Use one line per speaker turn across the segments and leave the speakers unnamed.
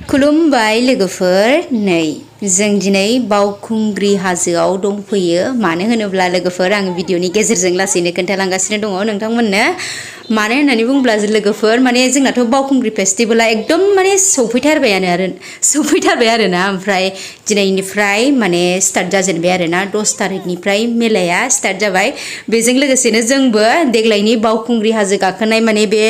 खुलुमबाय लोगोफोर नै जों दिनै बावखुंग्रि हाजोआव दंफैयो मानो होनोब्ला लोगोफोर आं भिडिअनि गेजेरजों लासैनो खोन्थालांगासिनो दङ नोंथांमोननो मानो होननानै बुङोब्ला लोगोफोर माने जोंनाथ' बावखुंग्रि फेस्टिभेला एकदम माने सौफैथारबाय आरोना ओमफ्राय दिनैनिफ्राय माने स्टार्ट जाजेनबाय आरोना 10 तारिखनिफ्राय मेलाया स्टार्ट जाबाय बेजों लोगोसेनो जोंबो देग्लायनि बावखुंग्रि हाजो गाखोनाय माने बे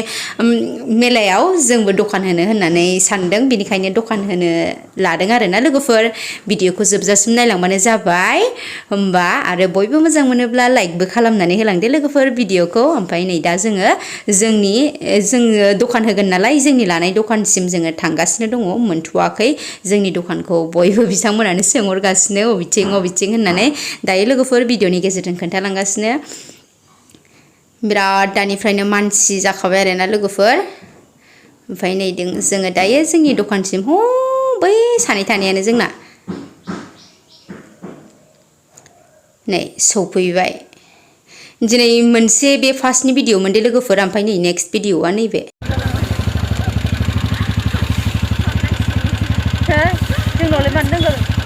मेलायाव जोंबो दखान होनो होननानै सानदों बेनिखायनो दखान होनो लादों आरोना लोगोफोर भिडिअखौ जोबजासिम नायलांबानो जाबाय होमबा आरो बयबो मोजां मोनोब्ला लाइकबो खालामनानै होलांदो लोगोफोर भिडिअखौ ओमफ्राय नै दा जोङो दखान होगोन नालाय जोंनि लानाय दखानसिम जोङो थांगासिनो दङ मोनथ'वाखै जोंनि दखानखौ बयबो बिथांमोनानो सोंहरगासिनो अबेथिं होननानै दायो लोगोफोर भिडिअनि गेजेरजों खोन्थालांगासिनो बिराद दानिफ्रायनो मानसि जाखाबाय आरोना लोगोफोर ओमफ्राय नै जोङो दायो जोंनि दखानसिम बै सानै थानायानो जोंना नै सौफैबाय दिनै मोनसे बे फार्स्टनि भिडिअ मोनदे लोगोफोर ओमफ्राय नै नेक्स्ट भिडिअआ नैबे जोंनावलाय मानो दोनगोन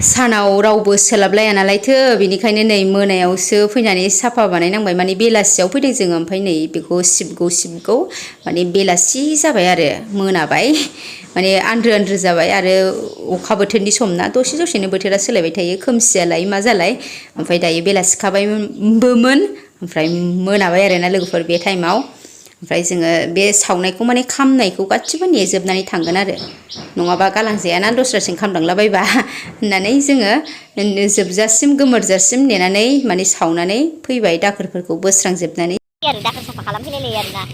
सानाव रावबो सोलाबलाया नालायथो बेनिखायनो नै मोनायावसो फैनानै साफा बानायनांबाय माने बेलासियाव फैदों जोङो ओमफ्राय नै बेखौ सिबगौ माने बेलासि जाबाय आरो मोनाबाय माने आन्द्रो जाबाय आरो अखा बोथोरनि सम ना दसेनो बोथोरा सोलायबाय थायो खोमसियालाय मा जालाय ओमफ्राय दायो बेलासिखाबायबोमोन ओमफ्राय मोनाबाय आरोना लोगोफोर बे टाइमाव ओमफ्राय जोङो बे सावनायखौ माने खामनायखौ गासिबो नेजोबनानै थांगोन आरो नङाबा गालांजायाना दस्रासिम खामलांलाबायबा होननानै जोङो जोबजासिम गोमोरजासिम नेनानै माने सावनानै फैबाय दाखोरफोरखौ बोस्रांजोबनानै आरो दाखोर साफा खालामफैलायलायो आरोना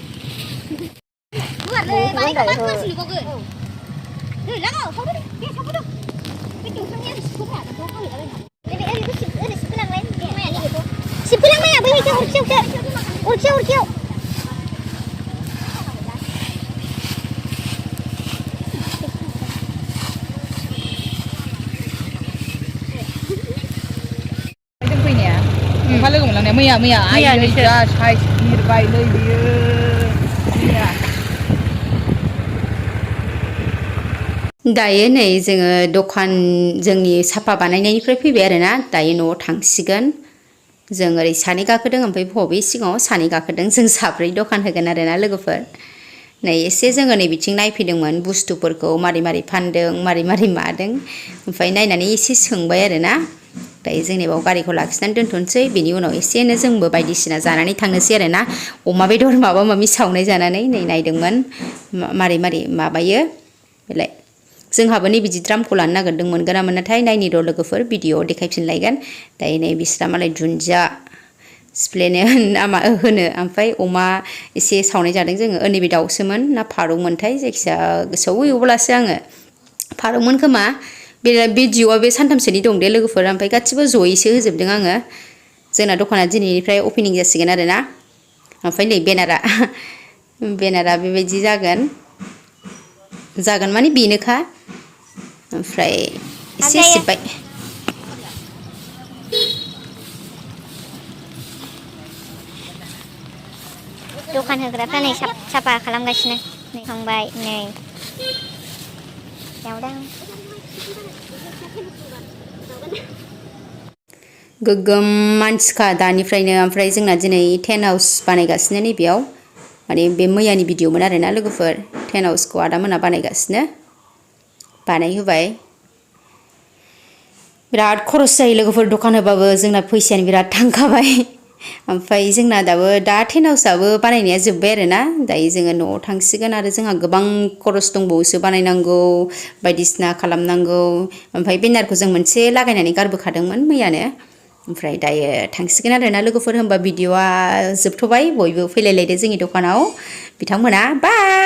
अखा लोगो मोनलांनाया मैया आयै जा साइज बिरबायलै बियो मैया
दायो नै जोङो दखान जोंनि साफा बानायनायनिफ्राय फैबाय आरोना दायो न'आव थांसिगोन जों ओरै सानै गाखोदों ओमफ्राय बबे सिगाङाव सानै गाखोदों जों साब्रै दखान होगोन आरोना लोगोफोर नै एसे जोङो नै बिथिं नायफैदोंमोन बुस्थुफोरखौ मारै फानदों मारै मादों ओमफ्राय नायनानै एसे सोंबाय आरोना दायो जोंनि बाव गारिखौ लाखिनानै दोनथ'नोसै बेनि उनाव एसेनो जोंबो बायदिसिना जानानै थांनोसै आरोना अमा बेदर माबा माबि सावनाय जानानै नै नायदोंमोन मारै माबायो बेलाय जोंहाबो नै बिदि द्रामखौ लानो नागिरदों मोनगोन ना मोनाथाय नायनि र' लोगोफोर भिडिअआव देखायफिनलायगोन दायो नै बिस्रा मालाय दुन्दिया सिफ्लेनो होनो ओमफ्राय अमा एसे सावनाय जादों जोङो नैबे दाउसोमोन ना फारौमोनथाय जायखिजाया गोसोआव गैयावब्लासो आङो फारौमोन खोमा बे भिडिअआ बे सानथामसोनि दं दे लोगोफोर ओमफ्राय गासिबो जयैसो होजोबदों आङो जोंना दखाना दिनैनिफ्राय अपेनिं जासिगोन आरोना ओमफ्राय नै बेनारा बेबायदि जागोन माने बेनोखा ओमफ्राय एसे सिबबाय
दखान होग्राफ्रा नै साफा खालामगासिनो नै थांबाय नै यावदां
गोगोम मानसिखा दानिफ्रायनो ओमफ्राय जोंना दिनै टेन्ट हाउस बानायगासिनो नैबेयाव माने बे मैयानि भिडिअमोन आरोना लोगोफोर टेन्ट हाउसखौ आदामोना बानायगासिनो बानायहोबाय बिराद खरस जायो लोगोफोर दखान होबाबो जोंना फैसायानो बिराद थांखाबाय ओमफ्राय जोंना दाबो दा टेन्ट हाउसआबो बानायनाया जोब्बाय आरोना दायो जोङो न'आव थांसिगोन आरो जोंहा गोबां खरस दंबावोसो बानायनांगौ बायदिसिना खालामनांगौ ओमफ्राय बेनारखौ जों मोनसे लागायनानै गारबोखादोंमोन मैयानो ओमफ्राय दायो थांसिगोन आरोना लोगोफोर होनबा भिडिअआ जोबथ'बाय बयबो फैलायलायदो जोंनि दखानाव बिथांमोना बाय